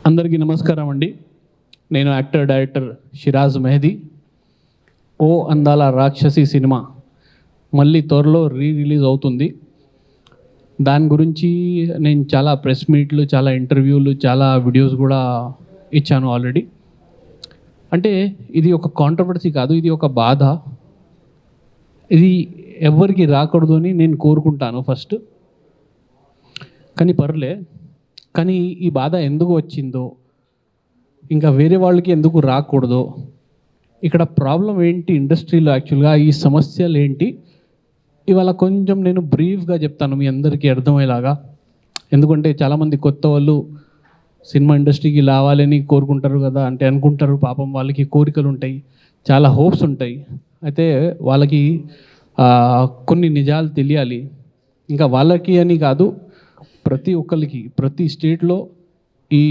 అందరికీ నమస్కారం అండి. నేను యాక్టర్ డైరెక్టర్ షిరాజ్ మెహదీ. ఓ అందాల రాక్షసి సినిమా మళ్ళీ త్వరలో రిలీజ్ అవుతుంది. దాని గురించి నేను చాలా ప్రెస్ మీట్లు, చాలా ఇంటర్వ్యూలు, చాలా వీడియోస్ కూడా ఇచ్చాను ఆల్రెడీ. అంటే ఇది ఒక కాంట్రవర్సీ కాదు, ఇది ఒక బాధ. ఇది ఎవరికి రాకూడదు అని నేను కోరుకుంటాను ఫస్ట్. కానీ పర్లే, కానీ ఈ బాధ ఎందుకు వచ్చిందో, ఇంకా వేరే వాళ్ళకి ఎందుకు రాకూడదో, ఇక్కడ ప్రాబ్లం ఏంటి ఇండస్ట్రీలో, యాక్చువల్గా ఈ సమస్యలు ఏంటి, ఇవాళ కొంచెం నేను బ్రీఫ్గా చెప్తాను మీ అందరికీ అర్థమయ్యేలాగా. ఎందుకంటే చాలామంది కొత్త వాళ్ళు సినిమా ఇండస్ట్రీకి రావాలని కోరుకుంటారు కదా, అంటే అనుకుంటారు. పాపం వాళ్ళకి కోరికలు ఉంటాయి, చాలా హోప్స్ ఉంటాయి. అయితే వాళ్ళకి కొన్ని నిజాలు తెలియాలి. ఇంకా వాళ్ళకి అని కాదు, ప్రతి ఒక్కరికి, ప్రతి స్టేట్లో ఈ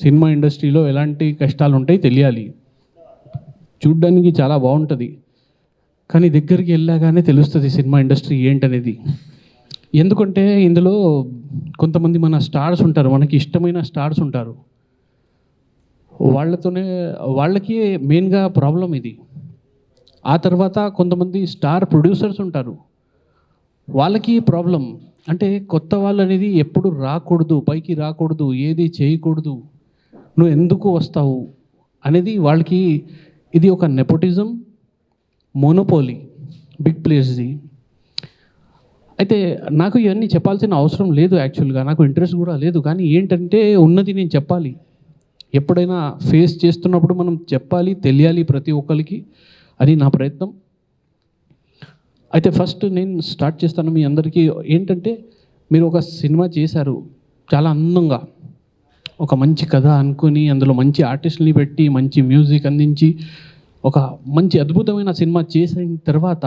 సినిమా ఇండస్ట్రీలో ఎలాంటి కష్టాలు ఉంటాయి తెలియాలి. చూడ్డానికి చాలా బాగుంటుంది, కానీ దగ్గరికి వెళ్ళాగానే తెలుస్తుంది సినిమా ఇండస్ట్రీ ఏంటనేది. ఎందుకంటే ఇందులో కొంతమంది మన స్టార్స్ ఉంటారు, మనకి ఇష్టమైన స్టార్స్ ఉంటారు. వాళ్ళకి మెయిన్గా ప్రాబ్లం ఇది. ఆ తర్వాత కొంతమంది స్టార్ ప్రొడ్యూసర్స్ ఉంటారు, వాళ్ళకి ప్రాబ్లం. అంటే కొత్త వాళ్ళు అనేది ఎప్పుడు రాకూడదు, పైకి రాకూడదు, ఏది చేయకూడదు, నువ్వు ఎందుకు వస్తావు అనేది వాళ్ళకి. ఇది ఒక నెపోటిజం, మోనోపోలీ, బిగ్ ప్లేస్ది. అయితే నాకు ఇవన్నీ చెప్పాల్సిన అవసరం లేదు, యాక్చువల్గా నాకు ఇంట్రెస్ట్ కూడా లేదు. కానీ ఏంటంటే ఉన్నది నేను చెప్పాలి. ఎప్పుడైనా ఫేస్ చేస్తున్నప్పుడు మనం చెప్పాలి, తెలియాలి ప్రతి ఒక్కరికి. అది నా ప్రయత్నం. అయితే ఫస్ట్ నేను స్టార్ట్ చేస్తాను మీ అందరికీ. ఏంటంటే మీరు ఒక సినిమా చేశారు చాలా అందంగా, ఒక మంచి కథ అనుకుని, అందులో మంచి ఆర్టిస్ట్ని పెట్టి, మంచి మ్యూజిక్ అందించి, ఒక మంచి అద్భుతమైన సినిమా చేసిన తర్వాత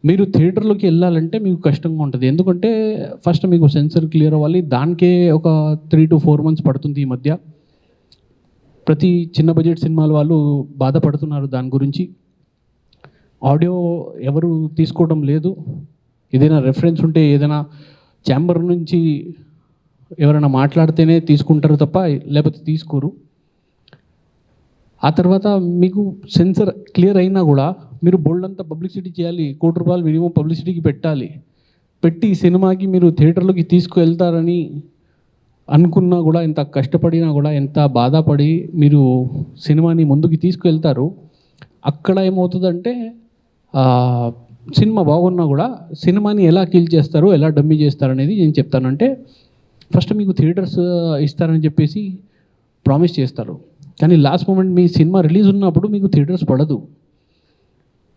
మీరు థియేటర్లోకి వెళ్ళాలంటే మీకు కష్టంగా ఉంటుంది. ఎందుకంటే ఫస్ట్ మీకు సెన్సర్ క్లియర్ అవ్వాలి, దానికే ఒక 3 to 4 months పడుతుంది. ఈ మధ్య ప్రతి చిన్న బడ్జెట్ సినిమాల వాళ్ళు బాధపడుతున్నారు దాని గురించి. ఆడియో ఎవరు తీసుకోవడం లేదు. ఏదైనా రెఫరెన్స్ ఉంటే, ఏదైనా ఛాంబర్ నుంచి ఎవరైనా మాట్లాడితేనే తీసుకుంటారు తప్ప లేకపోతే తీసుకోరు. ఆ తర్వాత మీకు సెన్సర్ క్లియర్ అయినా కూడా మీరు బోల్డ్ అంతా పబ్లిసిటీ చేయాలి. ₹1 కోటి మినిమం పబ్లిసిటీకి పెట్టాలి. పెట్టి సినిమాకి మీరు థియేటర్లోకి తీసుకువెళ్తారని అనుకున్నా కూడా, ఎంత కష్టపడినా కూడా, ఎంత బాధపడి మీరు సినిమాని ముందుకు తీసుకువెళ్తారు, అక్కడ ఏమవుతుందంటే సినిమా బాగున్నా కూడా సినిమాని ఎలా కిల్ చేస్తారు, ఎలా డమ్మీ చేస్తారు అనేది నేను చెప్తానంటే, ఫస్ట్ మీకు థియేటర్స్ ఇస్తారని చెప్పేసి ప్రామిస్ చేస్తారు, కానీ లాస్ట్ మూమెంట్ మీ సినిమా రిలీజ్ ఉన్నప్పుడు మీకు థియేటర్స్ పడదు.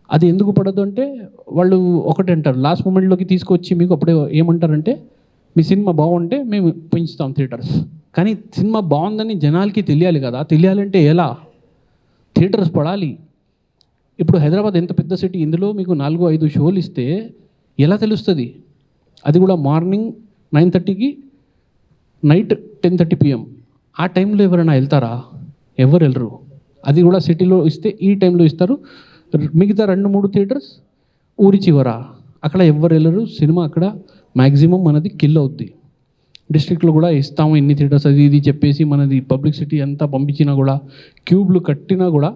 అది ఎందుకు పడదు అంటే వాళ్ళు ఒకటే అంటారు, లాస్ట్ మూమెంట్లోకి తీసుకొచ్చి మీకు అప్పుడే ఏమంటారంటే, మీ సినిమా బాగుంటే మేము పెంచుతాం థియేటర్స్. కానీ సినిమా బాగుందని జనాలకి తెలియాలి కదా. తెలియాలంటే ఎలా? థియేటర్స్ పడాలి. ఇప్పుడు హైదరాబాద్ ఎంత పెద్ద సిటీ, ఇందులో మీకు 4-5 షోలు ఇస్తే ఎలా తెలుస్తుంది? అది కూడా మార్నింగ్ 9:30కి, నైట్ 10:30 PM. ఆ టైంలో ఎవరైనా వెళ్తారా? ఎవరు వెళ్ళరు. అది కూడా సిటీలో ఇస్తే ఈ టైంలో ఇస్తారు. మిగతా 2-3 థియేటర్స్ ఊరి చివరా, అక్కడ ఎవరు వెళ్ళరు. సినిమా అక్కడ మ్యాక్సిమం మనది కిల్ అవుద్ది. డిస్ట్రిక్ట్లో కూడా ఇస్తాము ఇన్ని థియేటర్స్, అది ఇది చెప్పేసి మనది పబ్లిసిటీ అంతా పంపించినా కూడా, క్యూబ్లు కట్టినా కూడా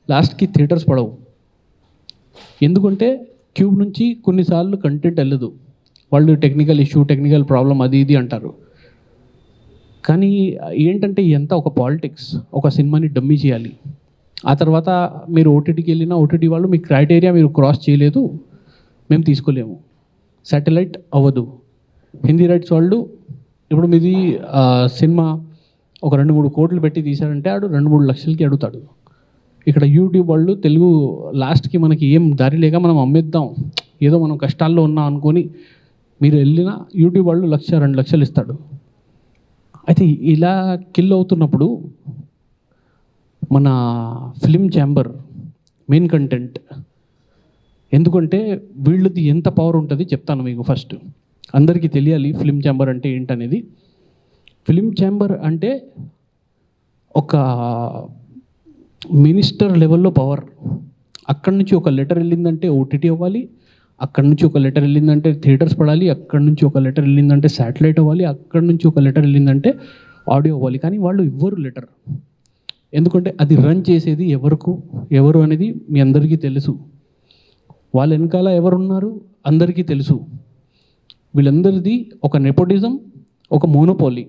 లాస్ట్కి థియేటర్స్ పడవు. ఎందుకంటే క్యూబ్ నుంచి కొన్నిసార్లు కంటెంట్ వెళ్ళదు. వాళ్ళు టెక్నికల్ ఇష్యూ, టెక్నికల్ ప్రాబ్లం, అది ఇది అంటారు. కానీ ఏంటంటే ఇదంతా ఒక పాలిటిక్స్. ఒక సినిమాని డమ్మీ చేయాలి. ఆ తర్వాత మీరు ఓటీటీకి వెళ్ళినా, ఓటీటీ వాళ్ళు మీ క్రైటీరియా మీరు క్రాస్ చేయలేదు, మేము తీసుకోలేము, శాటిలైట్ అవ్వదు. హిందీ రైట్స్ వాళ్ళు ఇప్పుడు మీది సినిమా ఒక 2-3 కోట్లు పెట్టి తీశారంటే ఆడు 2-3 లక్షలకి అడుగుతాడు. ఇక్కడ యూట్యూబ్ వాళ్ళు తెలుగు లాస్ట్కి మనకి ఏం దారి లేక మనం అమ్మేద్దాం, ఏదో మనం కష్టాల్లో ఉన్నాం అనుకొని మీరు వెళ్ళినా యూట్యూబ్ వాళ్ళు 1-2 లక్షలు ఇస్తాడు. అయితే ఇలా కిల్ అవుతున్నప్పుడు మన ఫిలిం ఛాంబర్ మెయిన్ కంటెంట్, ఎందుకంటే వీళ్ళది ఎంత పవర్ ఉంటుంది చెప్తాను మీకు. ఫస్ట్ అందరికీ తెలియాలి ఫిలిం ఛాంబర్ అంటే ఏంటనేది. ఫిలిం ఛాంబర్ అంటే ఒక మినిస్టర్ లెవెల్లో పవర్. అక్కడి నుంచి ఒక లెటర్ వెళ్ళిందంటే ఓటీటీ అవ్వాలి, అక్కడి నుంచి ఒక లెటర్ వెళ్ళిందంటే థియేటర్స్ పడాలి, అక్కడి నుంచి ఒక లెటర్ వెళ్ళిందంటే శాటిలైట్ అవ్వాలి, అక్కడి నుంచి ఒక లెటర్ వెళ్ళిందంటే ఆడియో అవ్వాలి, కానీ వాళ్ళు ఇవ్వరు లెటర్. ఎందుకంటే అది రన్ చేసేది ఎవరు అనేది మీ అందరికీ తెలుసు. వాళ్ళ వెనకాల ఎవరున్నారు అందరికీ తెలుసు. వీళ్ళందరిది ఒక నెపోటిజం, ఒక మోనోపోలీ.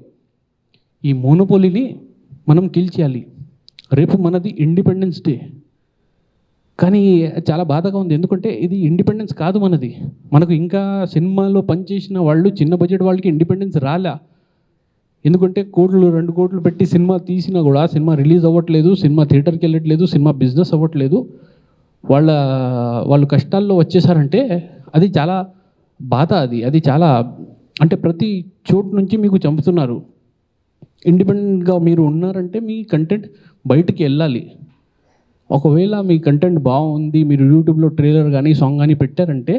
ఈ మోనోపోలీని మనం కిల్ చేయాలి. రేపు మనది ఇండిపెండెన్స్ డే, కానీ చాలా బాధగా ఉంది. ఎందుకంటే ఇది ఇండిపెండెన్స్ కాదు మనది. మనకు ఇంకా సినిమాలో పనిచేసిన వాళ్ళు, చిన్న బడ్జెట్ వాళ్ళకి ఇండిపెండెన్స్ రాలే. ఎందుకంటే 2 కోట్లు పెట్టి సినిమా తీసినా కూడా సినిమా రిలీజ్ అవ్వట్లేదు, సినిమా థియేటర్కి వెళ్ళట్లేదు, సినిమా బిజినెస్ అవ్వట్లేదు. వాళ్ళు కష్టాల్లో వచ్చేసారంటే అది చాలా బాధ. అది చాలా, అంటే ప్రతి చోటు నుంచి మీకు చంపుతున్నారు. ఇండిపెండెంట్గా మీరు ఉన్నారంటే మీ కంటెంట్ బయటికి వెళ్ళాలి. ఒకవేళ మీ కంటెంట్ బాగుంది, మీరు యూట్యూబ్లో ట్రైలర్ కానీ సాంగ్ కానీ పెట్టారంటే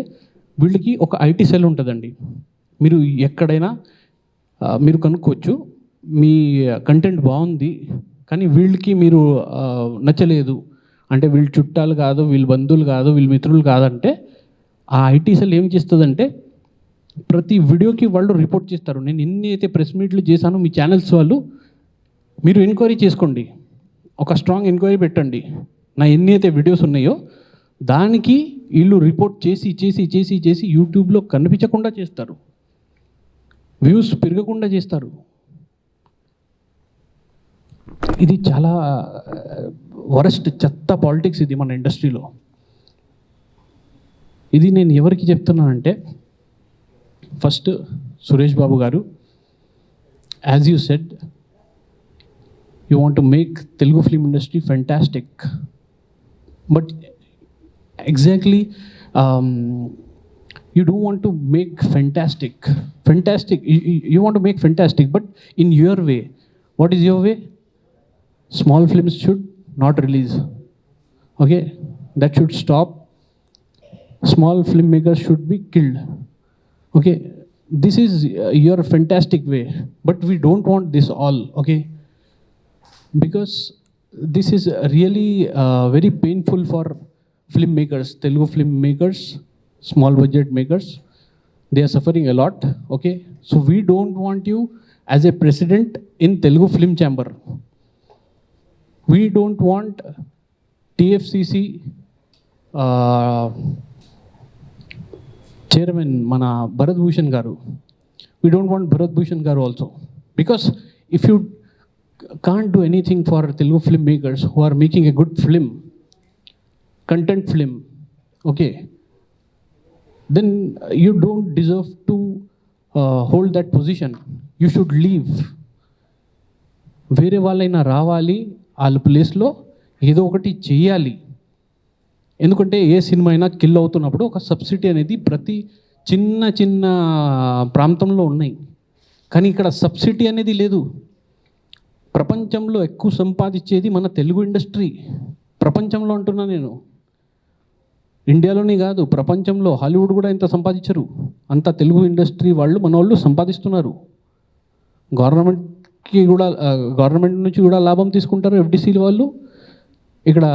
వీళ్ళకి ఒక ఐటీ సెల్ ఉంటుందండి. మీరు ఎక్కడైనా మీరు కనుక్కోవచ్చు, మీ కంటెంట్ బాగుంది కానీ వీళ్ళకి మీరు నచ్చలేదు అంటే, వీళ్ళు చుట్టాలు కాదు, వీళ్ళు బంధువులు కాదు, వీళ్ళు మిత్రులు కాదంటే ఆ ఐటీ సెల్ ఏం చేస్తుందంటే ప్రతి వీడియోకి వాళ్ళు రిపోర్ట్ చేస్తారు. నేను ఎన్ని అయితే ప్రెస్ మీట్లు చేశానో మీ ఛానల్స్ వాళ్ళు, మీరు ఎంక్వైరీ చేసుకోండి, ఒక స్ట్రాంగ్ ఎంక్వైరీ పెట్టండి. నా ఎన్ని అయితే వీడియోస్ ఉన్నాయో దానికి వీళ్ళు రిపోర్ట్ చేసి చేసి చేసి చేసి యూట్యూబ్లో కనిపించకుండా చేస్తారు, వ్యూస్ పెరగకుండా చేస్తారు. ఇది చాలా వరస్ట్ చెత్త పాలిటిక్స్ ఇది మన ఇండస్ట్రీలో. ఇది నేను ఎవరికి చెప్తున్నానంటే, ఫస్ట్ సురేష్ బాబు గారు, as you said you want to make Telugu film industry fantastic, but exactly you don't want to make fantastic. You want to make fantastic, but in your way. What is your way? Small films should not release. Okay, that should stop. Small filmmakers should be killed. Okay, this is your fantastic way, but we don't want this all. Okay, because this is really very painful for filmmakers, Telugu filmmakers, small budget makers. They are suffering a lot. Okay, so we don't want you as a president in Telugu Film Chamber. We don't want TFCC chairman mana Bharat Bhushan garu. We don't want Bharat Bhushan garu also, because if you can't do anything for Telugu filmmakers who are making a good film, content film, okay, then you don't deserve to hold that position. You should leave. వేరే వాళ్ళైనా రావాలి, వాళ్ళ ప్లేస్లో ఏదో ఒకటి చేయాలి. ఎందుకంటే ఏ cinema అయినా కిల్ అవుతున్నప్పుడు ఒక సబ్సిడీ అనేది ప్రతి చిన్న చిన్న ప్రాంతంలో ఉన్నాయి, కానీ ఇక్కడ సబ్సిడీ అనేది లేదు. ప్రపంచంలో ఎక్కువ సంపాదించేది మన తెలుగు ఇండస్ట్రీ. ప్రపంచంలో అంటున్నా నేను, ఇండియాలోనే కాదు, ప్రపంచంలో. హాలీవుడ్ కూడా ఇంత సంపాదించరు, అంత తెలుగు ఇండస్ట్రీ వాళ్ళు మన వాళ్ళు సంపాదిస్తున్నారు. గవర్నమెంట్ నుంచి కూడా లాభం తీసుకుంటారు ఎఫ్డిసిలు వాళ్ళు. ఇక్కడ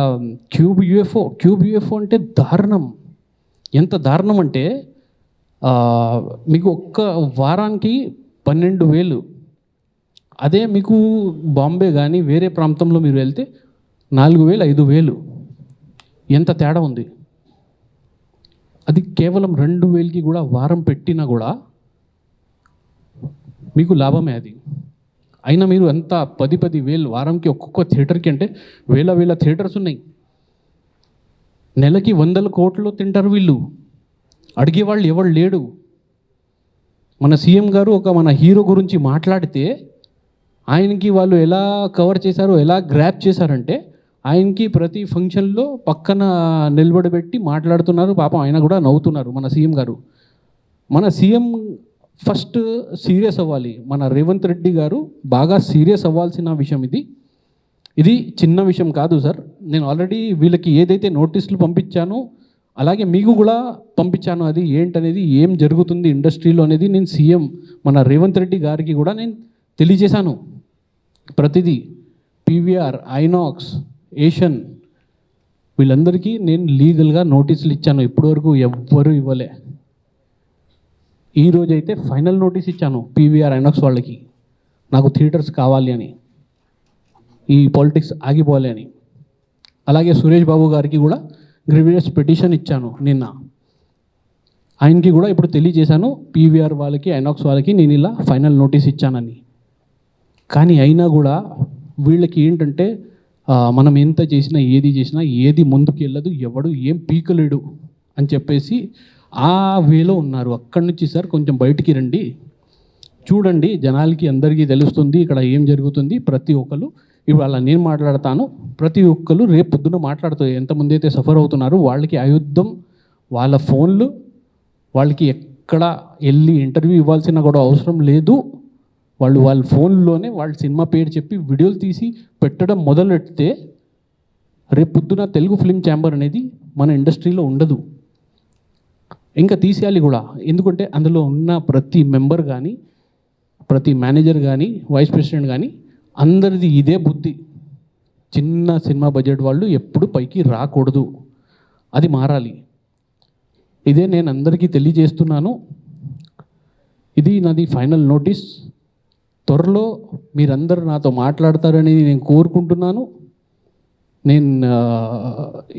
క్యూబ్ యూఎఫ్ఓ అంటే దారుణం. ఎంత దారుణం అంటే మీకు ఒక్క వారానికి 12,000. అదే మీకు బాంబే కానీ వేరే ప్రాంతంలో మీరు వెళ్తే 4,000, 5,000. ఎంత తేడా ఉంది. అది కేవలం 2,000కి కూడా వారం పెట్టినా కూడా మీకు లాభమే అది. అయినా మీరు ఎంత 10,000 వారంకి ఒక్కొక్క థియేటర్కి అంటే వేల థియేటర్స్ ఉన్నాయి. నెలకి 100 కోట్లు తింటారు వీళ్ళు. అడిగేవాళ్ళు ఎవరు లేడు. మన సీఎం గారు మన హీరో గురించి మాట్లాడితే ఆయనకి వాళ్ళు ఎలా కవర్ చేశారో, ఎలా గ్రాప్ చేశారంటే, ఆయనకి ప్రతి ఫంక్షన్లో పక్కన నిలబడబెట్టి మాట్లాడుతున్నారు. పాపం ఆయన కూడా నవ్వుతున్నారు మన సీఎం గారు. మన సీఎం ఫస్ట్ సీరియస్ అవ్వాలి. మన రేవంత్ రెడ్డి గారు బాగా సీరియస్ అవ్వాల్సిన విషయం ఇది చిన్న విషయం కాదు సార్. నేను ఆల్రెడీ వీళ్ళకి ఏదైతే నోటీసులు పంపించానో అలాగే మీకు కూడా పంపించాను. అది ఏంటనేది, ఏం జరుగుతుంది ఇండస్ట్రీలో అనేది నేను సీఎం మన రేవంత్ రెడ్డి గారికి కూడా నేను తెలియజేశాను. ప్రతిదీ పీవీఆర్, ఐనాక్స్, ఏషియన్ వీళ్ళందరికీ నేను లీగల్గా నోటీసులు ఇచ్చాను. ఇప్పటివరకు ఎవ్వరూ ఇవ్వలే. ఈరోజైతే ఫైనల్ నోటీస్ ఇచ్చాను పీవీఆర్, ఐనాక్స్ వాళ్ళకి. నాకు థియేటర్స్ కావాలి అని, ఈ పాలిటిక్స్ ఆగిపోవాలి అని. అలాగే సురేష్ బాబు గారికి కూడా గ్రీవియస్ పిటిషన్ ఇచ్చాను నిన్న. ఆయనకి కూడా ఇప్పుడు తెలియజేశాను, పీవీఆర్ వాళ్ళకి, ఐనాక్స్ వాళ్ళకి నేను ఇలా ఫైనల్ నోటీస్ ఇచ్చానని. కానీ అయినా కూడా వీళ్ళకి ఏంటంటే మనం ఎంత చేసినా ఏది ముందుకు వెళ్ళదు, ఎవడు ఏం పీకలేడు అని చెప్పేసి ఆ వేలో ఉన్నారు. అక్కడి నుంచి సార్ కొంచెం బయటికి రండి, చూడండి, జనాలకి అందరికీ తెలుస్తుంది ఇక్కడ ఏం జరుగుతుంది. ప్రతి ఒక్కరు ఇవాళ నేను మాట్లాడతాను, ప్రతి ఒక్కరు రేపు పొద్దున మాట్లాడుతారు. ఎంతమంది అయితే సఫర్ అవుతున్నారు వాళ్ళకి ఆయుద్ధం, వాళ్ళ ఫోన్లు, వాళ్ళకి ఎక్కడ వెళ్ళి ఇంటర్వ్యూ ఇవ్వాల్సిన కూడా అవసరం లేదు. వాళ్ళ ఫోన్లోనే వాళ్ళ సినిమా పేరు చెప్పి వీడియోలు తీసి పెట్టడం మొదలెడితే రేపు పొద్దున తెలుగు ఫిల్మ్ ఛాంబర్ అనేది మన ఇండస్ట్రీలో ఉండదు. ఇంకా తీసేయాలి కూడా, ఎందుకంటే అందులో ఉన్న ప్రతి మెంబర్ కానీ, ప్రతి మేనేజర్ కానీ, వైస్ ప్రెసిడెంట్ కానీ అందరిది ఇదే బుద్ధి. చిన్న సినిమా బడ్జెట్ వాళ్ళు ఎప్పుడు పైకి రాకూడదు, అది మారాలి. ఇదే నేను అందరికీ తెలియజేస్తున్నాను. ఇది నాది ఫైనల్ నోటీస్. త్వరలో మీరందరూ నాతో మాట్లాడతారని నేను కోరుకుంటున్నాను. నేను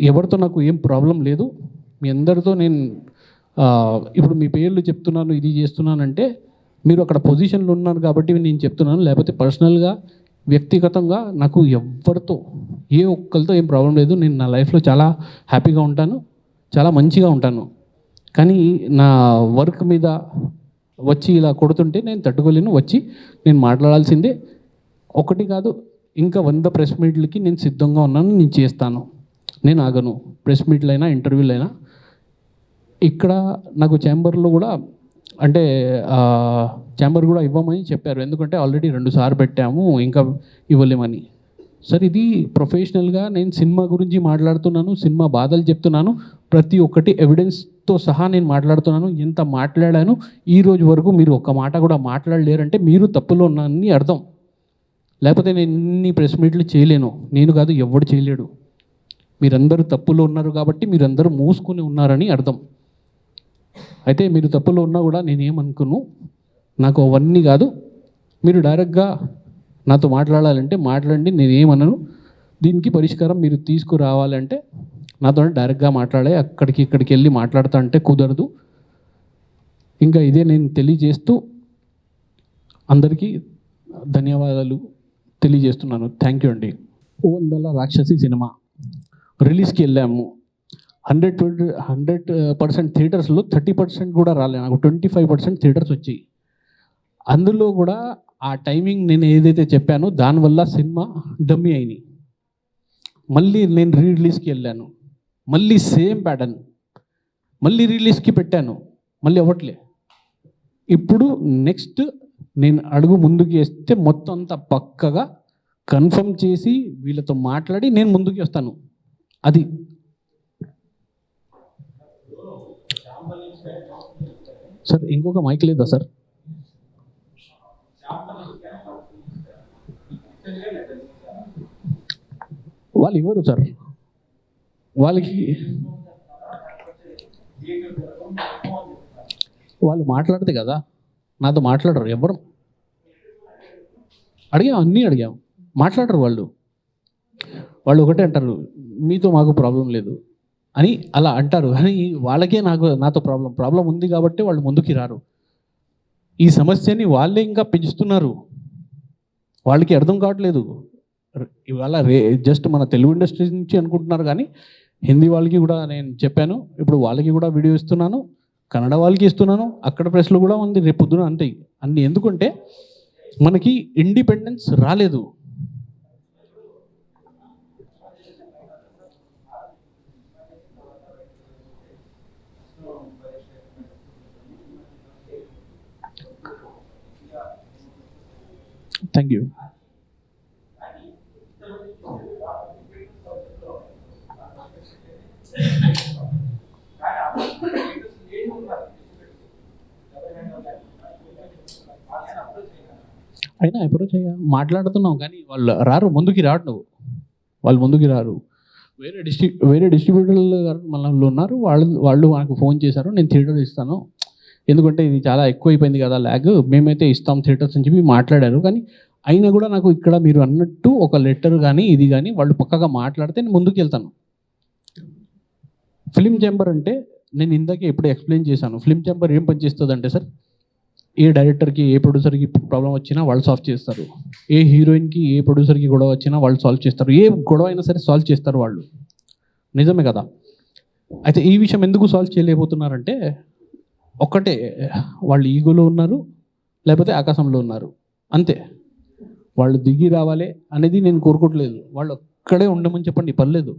ఎవరితో నాకు ఏం ప్రాబ్లం లేదు. మీ అందరితో నేను ఇప్పుడు మీ పేర్లు చెప్తున్నాను, ఇది చేస్తున్నానంటే మీరు అక్కడ పొజిషన్లో ఉన్నారు కాబట్టి నేను చెప్తున్నాను. లేకపోతే పర్సనల్గా, వ్యక్తిగతంగా నాకు ఎవరితో ఏ ఒక్కరితో ఏం ప్రాబ్లం లేదు. నేను నా లైఫ్లో చాలా హ్యాపీగా ఉంటాను, చాలా మంచిగా ఉంటాను. కానీ నా వర్క్ మీద వచ్చి ఇలా కొడుతుంటే నేను తట్టుకోలేను. వచ్చి నేను మాట్లాడాల్సిందే. ఒకటి కాదు, ఇంకా 100 ప్రెస్ మీట్లకి నేను సిద్ధంగా ఉన్నాను, నేను చేస్తాను, నేను ఆగను. ప్రెస్ మీట్లైనా, ఇంటర్వ్యూలైనా. ఇక్కడ నాకు ఛాంబర్లో కూడా అంటే ఛాంబర్ కూడా ఇవ్వమని చెప్పారు. ఎందుకంటే ఆల్రెడీ 2 సార్లు పెట్టాము, ఇంకా ఇవ్వలేమని. సార్, ఇది ప్రొఫెషనల్గా నేను సినిమా గురించి మాట్లాడుతున్నాను, సినిమా బాధలు చెప్తున్నాను, ప్రతి ఒక్కటి ఎవిడెన్స్తో సహా నేను మాట్లాడుతున్నాను. ఎంత మాట్లాడాను ఈ రోజు వరకు మీరు ఒక్క మాట కూడా మాట్లాడలేరంటే మీరు తప్పులో ఉన్నారని అర్థం. లేకపోతే నేను ఇన్ని ప్రెస్ మీట్లు చేయలేను, నేను కాదు ఎవడు చేయలేడు. మీరందరూ తప్పులో ఉన్నారు కాబట్టి మీరందరూ మూసుకొని ఉన్నారని అర్థం. అయితే మీరు తప్పులో ఉన్నా కూడా నేనేమనుకోను, నాకు అవన్నీ కాదు. మీరు డైరెక్ట్గా నాతో మాట్లాడాలంటే మాట్లాడండి, నేనేమనను. దీనికి పరిష్కారం మీరు తీసుకురావాలంటే నాతో డైరెక్ట్గా మాట్లాడే, అక్కడికి ఇక్కడికి వెళ్ళి మాట్లాడుతా అంటే కుదరదు. ఇంకా ఇదే నేను తెలియజేస్తూ అందరికీ ధన్యవాదాలు తెలియజేస్తున్నాను. థ్యాంక్ యూ అండి. ఓందల రాక్షసి సినిమా రిలీజ్కి వెళ్ళాము. 100% థియేటర్స్లో 30% కూడా రాలే, నాకు 25% థియేటర్స్ వచ్చాయి. అందులో కూడా ఆ టైమింగ్ నేను ఏదైతే చెప్పానో దానివల్ల సినిమా డమ్మీ అయినాయి. మళ్ళీ నేను రిలీజ్కి వెళ్ళాను, మళ్ళీ సేమ్ ప్యాటర్న్, మళ్ళీ రిలీజ్కి పెట్టాను, మళ్ళీ అవ్వట్లే. ఇప్పుడు నెక్స్ట్ నేను అడుగు ముందుకు వేస్తే మొత్తం అంతా పక్కగా కన్ఫర్మ్ చేసి వీళ్ళతో మాట్లాడి నేను ముందుకు వస్తాను. అది సార్. ఇంకొక మైక్ లేదా సార్? వాళ్ళు ఇవ్వరు సార్, వాళ్ళకి వాళ్ళు మాట్లాడితే కదా, నాతో మాట్లాడరు ఎవరు. అడిగాం, అన్నీ అడిగాం, మాట్లాడరు వాళ్ళు. ఒకటే అంటారు, మీతో మాకు ప్రాబ్లం లేదు అని అలా అంటారు. కానీ వాళ్ళకే నాతో ప్రాబ్లం ఉంది కాబట్టి వాళ్ళు ముందుకి రారు. ఈ సమస్యని వాళ్ళే ఇంకా పెంచుతున్నారు, వాళ్ళకి అర్థం కావట్లేదు. ఇవాళ జస్ట్ మన తెలుగు ఇండస్ట్రీ నుంచి అనుకుంటున్నారు, కానీ హిందీ వాళ్ళకి కూడా నేను చెప్పాను. ఇప్పుడు వాళ్ళకి కూడా వీడియో ఇస్తున్నాను, కన్నడ వాళ్ళకి ఇస్తున్నాను, అక్కడ ప్రెస్లో కూడా ఉంది. రేపు పొద్దున అంతే అన్ని. ఎందుకంటే మనకి ఇండిపెండెన్స్ రాలేదు. Thank you. అయినా ఎప్పుడో మాట్లాడుతున్నాం, కానీ వాళ్ళు రారు, ముందుకి రాడు. వాళ్ళు ముందుకి రారు. వేరే డిస్ట్రిబ్యూటర్లు మన ఉన్నారు, వాళ్ళు నాకు ఫోన్ చేశారు, నేను థియేటర్ ఇస్తాను, ఎందుకంటే ఇది చాలా ఎక్కువైపోయింది కదా ల్యాగ్, మేమైతే ఇస్తాం థియేటర్స్ అని చెప్పి మాట్లాడారు. కానీ అయినా కూడా నాకు ఇక్కడ మీరు అన్నట్టు ఒక లెటర్ కానీ ఇది కానీ వాళ్ళు పక్కగా మాట్లాడితే నేను ముందుకు వెళ్తాను. ఫిలిం ఛాంబర్ అంటే నేను ఇందాకే ఎప్పుడు ఎక్స్ప్లెయిన్ చేశాను. ఫిలిం ఛాంబర్ ఏం పనిచేస్తుంది అంటే సార్, ఏ డైరెక్టర్కి ఏ ప్రొడ్యూసర్కి ప్రాబ్లం వచ్చినా వాళ్ళు సాల్వ్ చేస్తారు, ఏ హీరోయిన్కి ఏ ప్రొడ్యూసర్కి గొడవ వచ్చినా వాళ్ళు సాల్వ్ చేస్తారు, ఏ గొడవ అయినా సరే సాల్వ్ చేస్తారు వాళ్ళు. నిజమే కదా. అయితే ఈ విషయం ఎందుకు సాల్వ్ చేయలేకపోతున్నారంటే ఒక్కటే, వాళ్ళు ఈగోలో ఉన్నారు లేకపోతే ఆకాశంలో ఉన్నారు అంతే. వాళ్ళు దిగి రావాలి అనేది నేను కోరుకోవట్లేదు, వాళ్ళు ఒక్కడే ఉండమని చెప్పండి పర్లేదు.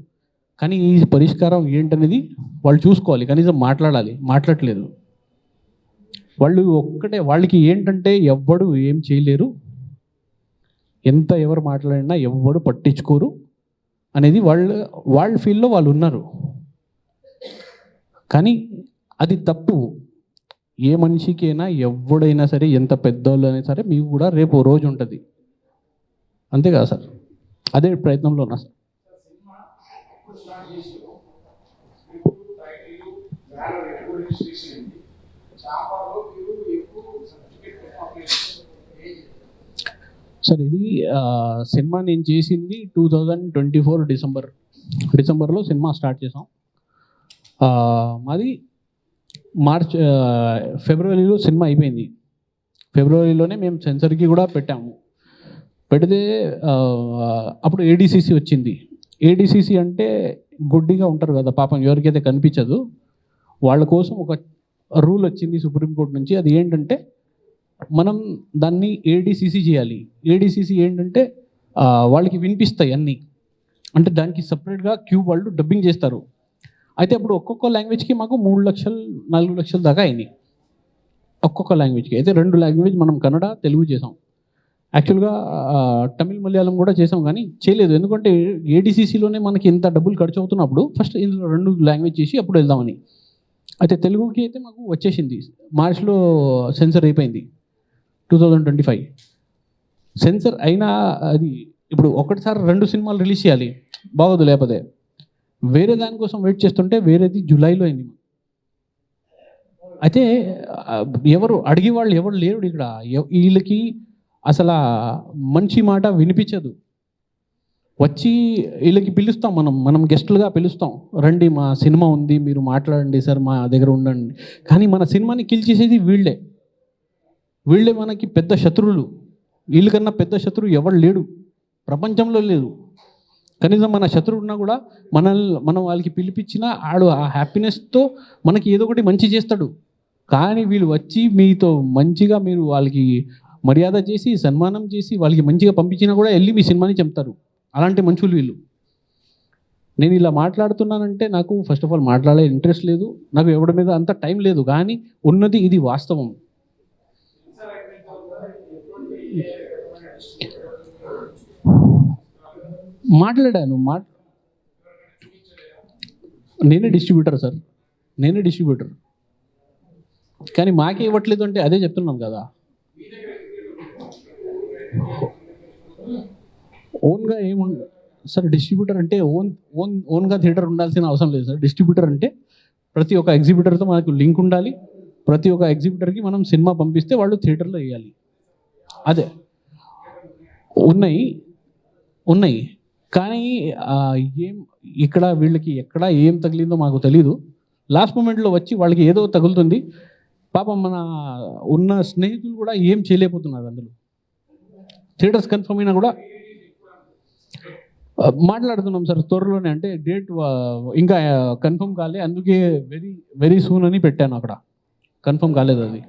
కానీ ఈ పరిష్కారం ఏంటనేది వాళ్ళు చూసుకోవాలి, కనీసం మాట్లాడాలి, మాట్లాడట్లేదు. వాళ్ళు ఒక్కటే, వాళ్ళకి ఏంటంటే ఎవ్వడు ఏం చేయలేరు, ఎంత ఎవరు మాట్లాడినా ఎవ్వడు పట్టించుకోరు అనేది వాళ్ళ ఫీల్డ్లో వాళ్ళు ఉన్నారు. కానీ అది తప్పు. ఏ మనిషికైనా ఎవడైనా సరే, ఎంత పెద్దోళ్ళు అయినా సరే, మీకు కూడా రేపు రోజు ఉంటుంది, అంతే కదా సార్. అదే ప్రయత్నంలో ఉన్నా సార్. సార్ ఇది సినిమా నేను చేసింది 2024 డిసెంబర్లో సినిమా స్టార్ట్ చేసాం. మాది ఫిబ్రవరిలో సినిమా అయిపోయింది. ఫిబ్రవరిలోనే మేము సెన్సర్కి కూడా పెట్టాము. పెడితే అప్పుడు ఏడీసీసీ వచ్చింది. ఏడీసీసీ అంటే గుడ్డిగా ఉంటారు కదా పాపం, ఎవరికైతే కనిపించదు వాళ్ళ కోసం ఒక రూల్ వచ్చింది సుప్రీంకోర్టు నుంచి. అది ఏంటంటే మనం దాన్ని ఏడీసీసీ చేయాలి. ఏడీసీసీ ఏంటంటే వాళ్ళకి వినిపిస్తాయి అన్నీ, అంటే దానికి సపరేట్గా క్యూ వాళ్ళు డబ్బింగ్ చేస్తారు. అయితే అప్పుడు ఒక్కొక్క లాంగ్వేజ్కి మాకు 3 లక్షలు 4 లక్షల దాకా అయింది ఒక్కొక్క లాంగ్వేజ్కి. అయితే 2 లాంగ్వేజ్ మనం కన్నడ తెలుగు చేసాం. యాక్చువల్గా తమిళ్ మలయాళం కూడా చేసాం కానీ చేయలేదు, ఎందుకంటే ఏడీసీసీలోనే మనకి ఇంత డబ్బులు ఖర్చు అవుతున్నప్పుడు ఫస్ట్ ఇందులో 2 లాంగ్వేజ్ చేసి అప్పుడు వెళ్దామని. అయితే తెలుగుకి అయితే మాకు వచ్చేసింది, మార్చ్లో సెన్సర్ అయిపోయింది 2025. సెన్సర్ అయినా అది ఇప్పుడు ఒకటిసారి 2 సినిమాలు రిలీజ్ చేయాలి, బాగోదు. లేకపోతే వేరే దానికోసం వెయిట్ చేస్తుంటే వేరేది జూలైలో అయింది. అయితే ఎవరు అడిగే వాళ్ళు ఎవరు లేరు ఇక్కడ. వీళ్ళకి అసలు మంచి మాట వినిపించదు. వచ్చి వీళ్ళకి పిలుస్తాం, మనం గెస్టులుగా పిలుస్తాం, రండి మా సినిమా ఉంది మీరు మాట్లాడండి సార్, మా దగ్గర ఉండండి. కానీ మన సినిమాని కిల్ చేసేది వీళ్ళే మనకి పెద్ద శత్రువులు. వీళ్ళకన్నా పెద్ద శత్రువు ఎవరు లేడు ప్రపంచంలో, లేదు. కనీసం మన శత్రువు ఉన్నా కూడా మనం వాళ్ళకి పిలిపించినా ఆడు ఆ హ్యాపీనెస్తో మనకి ఏదో ఒకటి మంచి చేస్తాడు. కానీ వీళ్ళు వచ్చి మీతో మంచిగా మీరు వాళ్ళకి మర్యాద చేసి సన్మానం చేసి వాళ్ళకి మంచిగా పంపించినా కూడా వెళ్ళి మీ సినిమాని చంపుతారు. అలాంటి మనుషులు వీళ్ళు. నేను ఇలా మాట్లాడుతున్నానంటే నాకు ఫస్ట్ ఆఫ్ ఆల్ మాట్లాడే ఇంట్రెస్ట్ లేదు, నాకు ఎవరి మీద అంత టైం లేదు. కానీ ఉన్నది ఇది వాస్తవం. మాట్లాడాను. నేనే డిస్ట్రిబ్యూటర్ సార్, నేనే డిస్ట్రిబ్యూటర్. కానీ మాకే ఇవ్వట్లేదు అంటే అదే చెప్తున్నాను కదా. ఓన్గా ఏముండదు సార్. డిస్ట్రిబ్యూటర్ అంటే ఓన్గా థియేటర్ ఉండాల్సిన అవసరం లేదు సార్. డిస్ట్రిబ్యూటర్ అంటే ప్రతి ఒక్క ఎగ్జిబిటర్తో మనకు లింక్ ఉండాలి. ప్రతి ఒక్క ఎగ్జిబిటర్కి మనం సినిమా పంపిస్తే వాళ్ళు థియేటర్లో వేయాలి. అదే ఉన్నాయి కానీ ఇక్కడ వీళ్ళకి ఎక్కడ ఏం తగిలిందో మాకు తెలీదు. లాస్ట్ మూమెంట్లో వచ్చి వాళ్ళకి ఏదో తగులుతుంది. పాపం మన ఉన్న స్నేహితులు కూడా ఏం చేయలేకపోతున్నారు. అందులో థియేటర్స్ కన్ఫర్మ్ అయినా కూడా మాట్లాడుతున్నాం సార్ త్వరలోనే. అంటే డేట్ ఇంకా కన్ఫర్మ్ కాలే, అందుకే వెరీ వెరీ సూన్ అని పెట్టాను. అక్కడ కన్ఫర్మ్ కాలేదు అది.